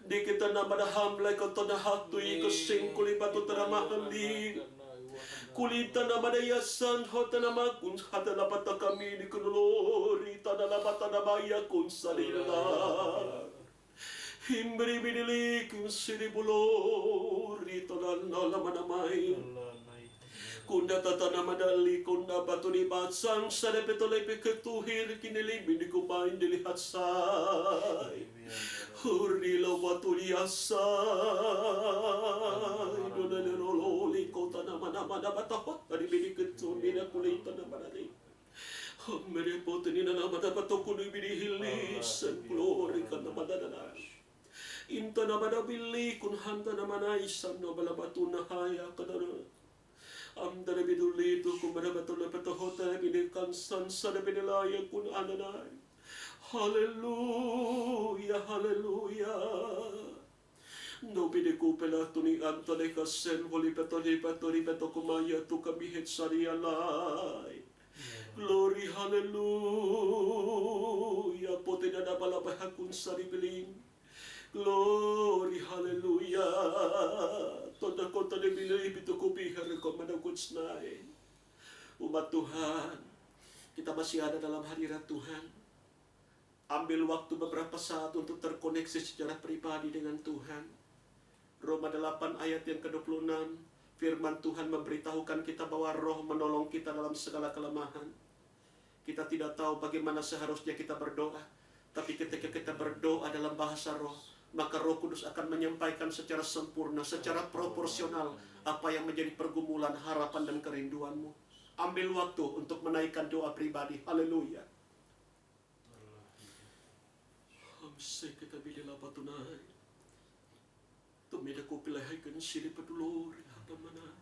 Di kita nama dah hamlai kau tanah hatui kesing kulibatu tanah mahandi. Kulita nama dah yasan hota nama kun hata lapata kami di kunulori tanah lapata nama yakun salila. Himbri bidili kun siribulori tanah nama namai. Kunda tata madali kunda batu di batsang sadepetole peketuhir kinili bindi kupain dilihat say hurilo batu di asay dona nerololi kota nama batahot tadi bindi ketun bina kulita nama dari merepot ni nama batu kudu bindi hilis glori kan nama dana inta nama dabili kun hanta nama naisan nama batu nahaya kadana. Amdara biduli itu kumara betul betul hotel bidikan sansada bidilaya kun ananai. Haleluya, haleluya. No bidiku pela tuni antone kasen voli petoli kumaya tu kami het sarialai. Glory, haleluya. Pote dada balapah kun sari biling. Glory, haleluya. Toda kota de bilay bito kupi rekomenda kutsnai. Umat Tuhan, kita masih ada dalam hadirat Tuhan. Ambil waktu beberapa saat untuk terkoneksi secara pribadi dengan Tuhan. Roma 8 ayat yang ke-26, firman Tuhan memberitahukan kita bahwa Roh menolong kita dalam segala kelemahan. Kita tidak tahu bagaimana seharusnya kita berdoa, tapi ketika kita berdoa dalam bahasa Roh, maka Roh Kudus akan menyampaikan secara sempurna, secara proporsional apa yang menjadi pergumulan, harapan, dan kerinduanmu. Ambil waktu untuk menaikkan doa pribadi. Haleluya. Hamse kita bila patunai. Tumida ko pilahaykan sili padulori hata mana.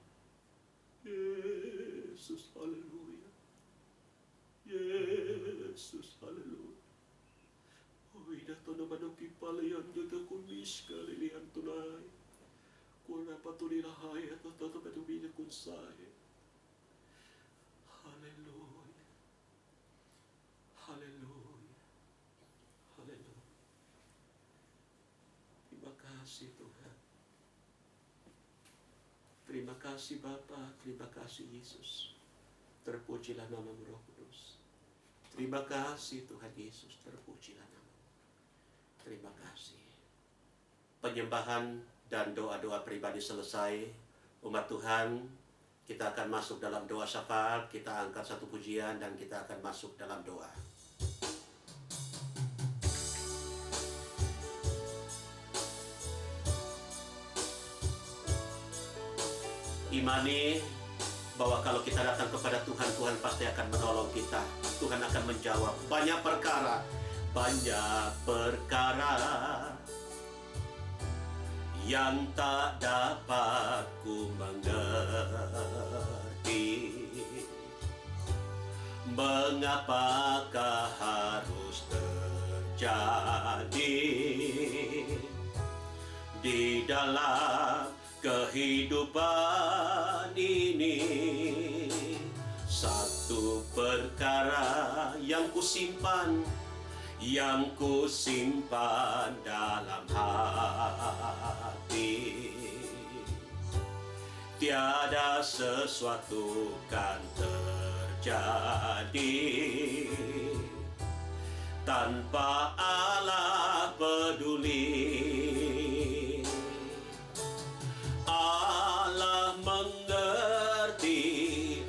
Yesus, haleluya. Yesus, haleluya. Ida tono manuki palayan juta kumis kalilian tunai. Kuna patuli lahaya toto betubina kunsai. Haleluya. Haleluya. Haleluya. Terima kasih Tuhan. Terima kasih Bapa, terima kasih Yesus. Terpujilah nama-Mu Roh Kudus. Terima kasih Tuhan Yesus, terpujilah nama. Terima kasih. Penyembahan dan doa-doa pribadi selesai. Umat Tuhan, kita akan masuk dalam doa syafaat. Kita angkat satu pujian dan kita akan masuk dalam doa. Imani bahwa kalau kita datang kepada Tuhan, Tuhan pasti akan menolong kita. Tuhan akan menjawab banyak perkara yang tak dapat ku mengerti. Mengapakah harus terjadi di dalam kehidupan ini? Satu perkara yang kusimpan dalam hati. Tiada sesuatu kan terjadi tanpa Allah peduli. Allah mengerti,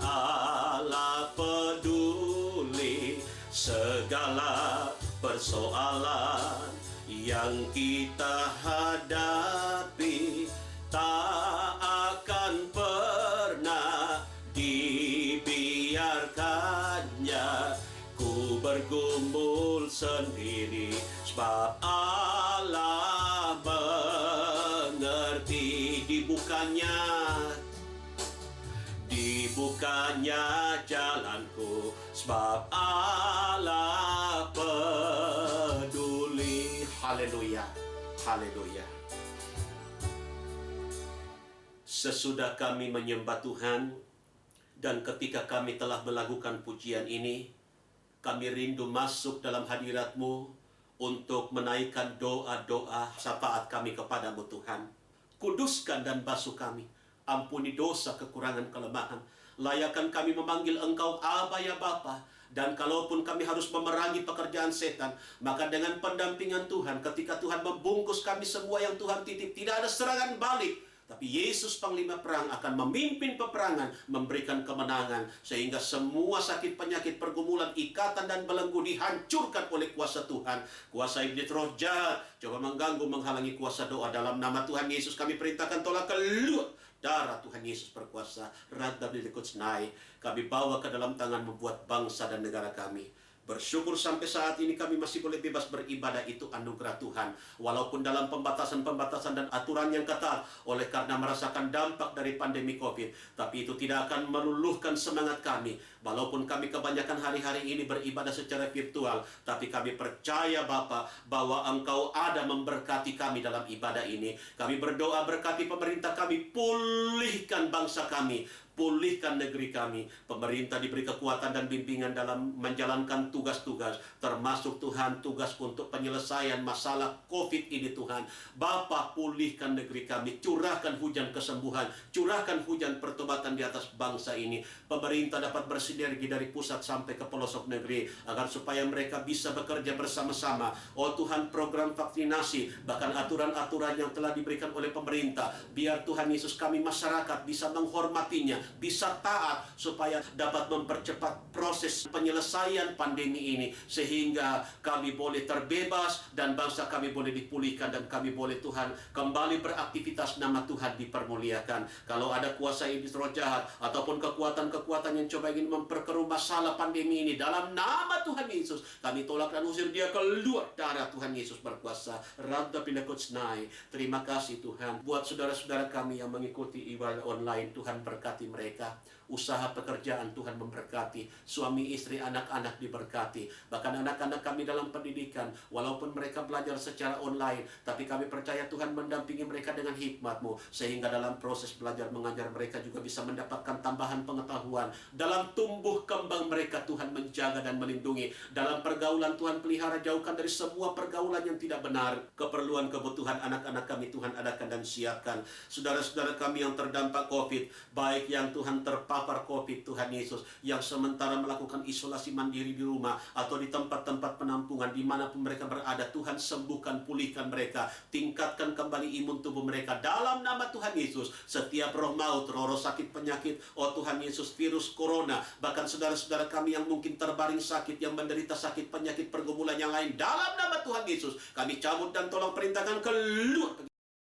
Allah peduli segala persoalan yang kita hadapi. Tak akan pernah dibiarkannya ku bergumul sendiri, sebab Allah mengerti. Dibukanya jalanku, sebab Allah peduli. Haleluya, haleluya. Sesudah kami menyembah Tuhan dan ketika kami telah melakukan pujian ini, kami rindu masuk dalam hadirat-Mu untuk menaikkan doa-doa syafaat kami kepadamu Tuhan. Kuduskan dan basuh kami, ampuni dosa, kekurangan, kelemahan. Layakan kami memanggil Engkau Aba ya Bapa. Dan kalaupun kami harus memerangi pekerjaan setan, maka dengan pendampingan Tuhan, ketika Tuhan membungkus kami semua yang Tuhan titip, tidak ada serangan balik. Tapi Yesus Panglima Perang akan memimpin peperangan, memberikan kemenangan, sehingga semua sakit, penyakit, pergumulan, ikatan, dan belenggu dihancurkan oleh kuasa Tuhan. Kuasa iblis roh jahat coba mengganggu, menghalangi kuasa doa. Dalam nama Tuhan Yesus kami perintahkan, tolak keluar. Darah Tuhan Yesus berkuasa. Radha Bilikutsnai, kami bawa ke dalam tangan membuat bangsa dan negara kami. Bersyukur sampai saat ini kami masih boleh bebas beribadah, itu anugerah Tuhan. Walaupun dalam pembatasan-pembatasan dan aturan yang ketat oleh karena merasakan dampak dari pandemi COVID. Tapi itu tidak akan meluluhkan semangat kami. Walaupun kami kebanyakan hari-hari ini beribadah secara virtual, tapi kami percaya Bapa bahwa Engkau ada memberkati kami dalam ibadah ini. Kami berdoa berkati pemerintah kami, pulihkan bangsa kami, pulihkan negeri kami. Pemerintah diberi kekuatan dan bimbingan dalam menjalankan tugas-tugas, termasuk Tuhan tugas untuk penyelesaian masalah COVID ini Tuhan. Bapa, pulihkan negeri kami, curahkan hujan kesembuhan, curahkan hujan pertobatan di atas bangsa ini. Pemerintah dapat bersinergi dari pusat sampai ke pelosok negeri, agar supaya mereka bisa bekerja bersama-sama. Oh Tuhan, program vaksinasi, bahkan aturan-aturan yang telah diberikan oleh pemerintah, biar Tuhan Yesus kami masyarakat bisa menghormatinya, bisa taat, supaya dapat mempercepat proses penyelesaian pandemi ini, sehingga kami boleh terbebas dan bangsa kami boleh dipulihkan, dan kami boleh Tuhan kembali beraktivitas, nama Tuhan dipermuliakan. Kalau ada kuasa iblis roh jahat ataupun kekuatan-kekuatan yang coba ingin memperkeruh masalah pandemi ini, dalam nama Tuhan Yesus kami tolak dan usir dia keluar. Darah Tuhan Yesus berkuasa. Radha Bilekutsnai. Terima kasih Tuhan buat saudara-saudara kami yang mengikuti ibadah online. Tuhan berkati mereka, usaha pekerjaan Tuhan memberkati, suami istri anak-anak diberkati, bahkan anak-anak kami dalam pendidikan, walaupun mereka belajar secara online, tapi kami percaya Tuhan mendampingi mereka dengan hikmat-Mu, sehingga dalam proses belajar mengajar mereka juga bisa mendapatkan tambahan pengetahuan. Dalam tumbuh kembang mereka Tuhan menjaga dan melindungi. Dalam pergaulan Tuhan pelihara, jauhkan dari semua pergaulan yang tidak benar. Keperluan kebutuhan anak-anak kami Tuhan adakan dan siapkan. Saudara-saudara kami yang terdampak COVID, baik yang Tuhan terpapar terpapar COVID Tuhan Yesus, yang sementara melakukan isolasi mandiri di rumah atau di tempat-tempat penampungan dimanapun mereka berada, Tuhan sembuhkan, pulihkan mereka, tingkatkan kembali imun tubuh mereka dalam nama Tuhan Yesus. Setiap roh maut, roh sakit penyakit, oh Tuhan Yesus, virus corona, bahkan saudara-saudara kami yang mungkin terbaring sakit, yang menderita sakit penyakit pergumulan yang lain, dalam nama Tuhan Yesus kami cabut dan tolong perintahkan keluar.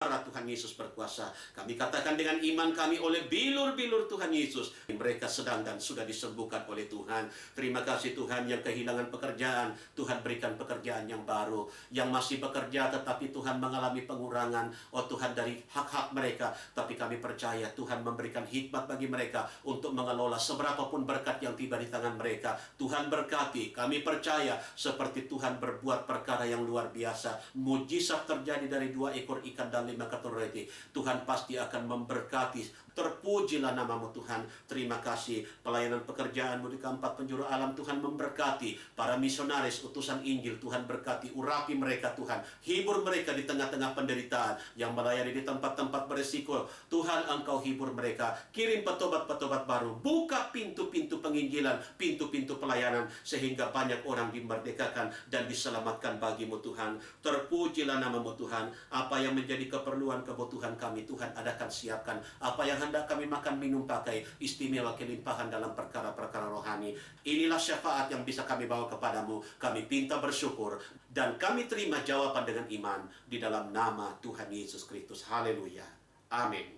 Tuhan Yesus berkuasa. Kami katakan dengan iman kami oleh bilur-bilur Tuhan Yesus, mereka sedang dan sudah disembuhkan oleh Tuhan. Terima kasih Tuhan, yang kehilangan pekerjaan, Tuhan berikan pekerjaan yang baru. Yang masih bekerja tetapi Tuhan mengalami pengurangan, oh Tuhan, dari hak-hak mereka, tapi kami percaya Tuhan memberikan hikmat bagi mereka untuk mengelola seberapapun berkat yang tiba di tangan mereka. Tuhan berkati, kami percaya seperti Tuhan berbuat perkara yang luar biasa, mujizat terjadi dari 2 ekor ikan dan 5 katun roti. Tuhan pasti akan memberkati. Terpujilah namamu Tuhan. Terima kasih pelayanan pekerjaanmu di keempat penjuru alam. Tuhan memberkati para misionaris utusan Injil. Tuhan berkati, urapi mereka Tuhan, hibur mereka di tengah-tengah penderitaan, yang melayani di tempat-tempat berisiko. Tuhan, Engkau hibur mereka, kirim petobat-petobat baru, buka pintu-pintu penginjilan, pintu-pintu pelayanan, sehingga banyak orang dimerdekakan dan diselamatkan bagimu Tuhan. Terpujilah namamu Tuhan. Apa yang menjadi keperluan kebutuhan kami, Tuhan adakan siapkan. Apa yang hendak kami makan minum pakai, istimewa kelimpahan dalam perkara-perkara rohani. Inilah syafaat yang bisa kami bawa kepadamu. Kami pinta bersyukur dan kami terima jawaban dengan iman di dalam nama Tuhan Yesus Kristus. Haleluya. Amin.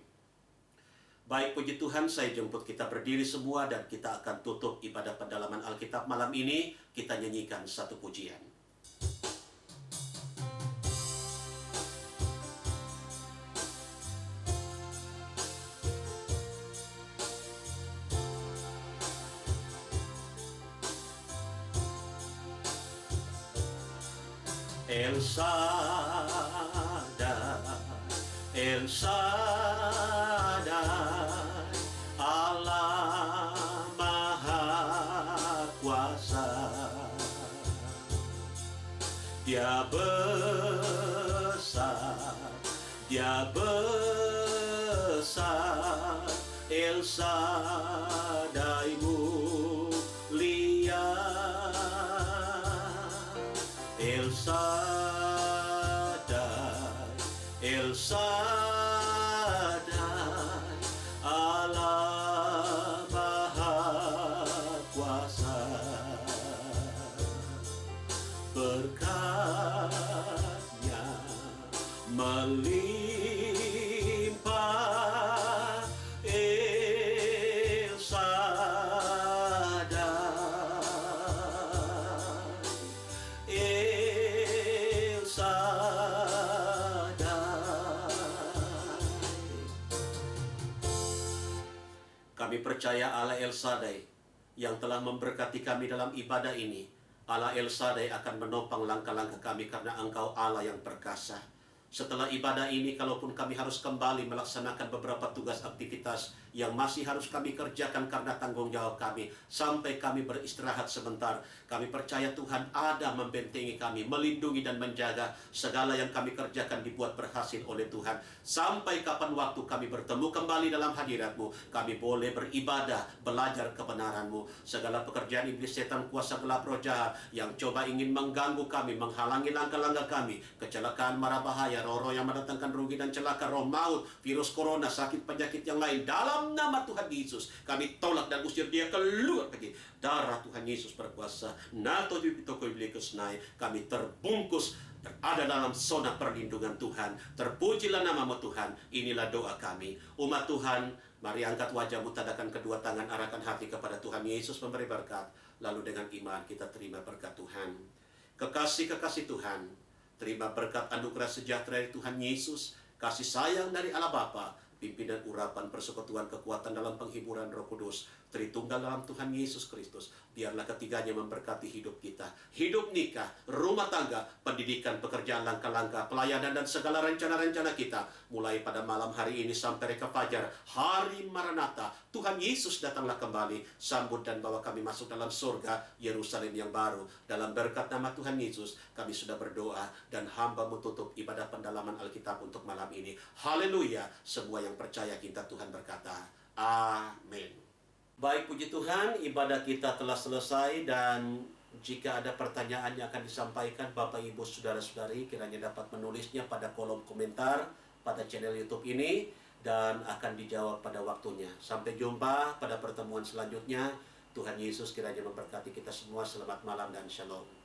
Baik, puji Tuhan, saya jemput kita berdiri semua dan kita akan tutup ibadah pendalaman Alkitab malam ini. Kita nyanyikan satu pujian. El Shaddai, El Shaddai, Allah Maha Kuasa. Dia besar, Dia besar, El Shaddai mulia, El Shaddai, El Shaddai, Allah Maha Kuasa. Berkat-Nya melimpah, El Shaddai, El Shaddai. Kami percaya Allah El Shaddai yang telah memberkati kami dalam ibadah ini. Allah El Shaddai akan menopang langkah-langkah kami karena Engkau Allah yang perkasa. Setelah ibadah ini, kalaupun kami harus kembali melaksanakan beberapa tugas aktivitas yang masih harus kami kerjakan karena tanggung jawab kami, sampai kami beristirahat sebentar, kami percaya Tuhan ada membentengi kami, melindungi dan menjaga segala yang kami kerjakan dibuat berhasil oleh Tuhan. Sampai kapan waktu kami bertemu kembali dalam hadirat-Mu, kami boleh beribadah, belajar kebenaran-Mu. Segala pekerjaan iblis, setan, kuasa gelap, roh jahat yang coba ingin mengganggu kami, menghalangi langkah-langkah kami, kecelakaan, mara bahaya, roh-roh yang mendatangkan rugi dan celaka, roh maut, virus corona, sakit penyakit yang lain, dalam nama Tuhan Yesus kami tolak dan usir dia keluar pergi. Darah Tuhan Yesus berkuasa. Nato di toko kesnai, kami terbungkus, berada dalam zona perlindungan Tuhan. Terpujilah namamu Tuhan. Inilah doa kami. Umat Tuhan, mari angkat wajahmu, tadakan kedua tangan, arahkan hati kepada Tuhan Yesus memberi berkat. Lalu dengan iman kita terima berkat Tuhan. Kekasih-kekasih Tuhan, terima berkat anugerah sejahtera dari Tuhan Yesus, kasih sayang dari Allah Bapa, pimpinan urapan persekutuan kekuatan dalam penghiburan Roh Kudus, Tritunggal dalam Tuhan Yesus Kristus. Biarlah ketiganya memberkati hidup kita, hidup nikah, rumah tangga, pendidikan, pekerjaan, langkah-langkah, pelayanan, dan segala rencana-rencana kita. Mulai pada malam hari ini sampai reka fajar, hari Maranatha, Tuhan Yesus datanglah kembali, sambut dan bawa kami masuk dalam surga, Yerusalem yang baru. Dalam berkat nama Tuhan Yesus, kami sudah berdoa dan hamba-Mu tutup ibadah pendalaman Alkitab untuk malam ini. Haleluya, semua yang percaya kita Tuhan berkata, amin. Baik, puji Tuhan, ibadah kita telah selesai, dan jika ada pertanyaan yang akan disampaikan, Bapak Ibu Saudara-saudari kiranya dapat menulisnya pada kolom komentar pada channel YouTube ini dan akan dijawab pada waktunya. Sampai jumpa pada pertemuan selanjutnya. Tuhan Yesus kiranya memberkati kita semua. Selamat malam dan shalom.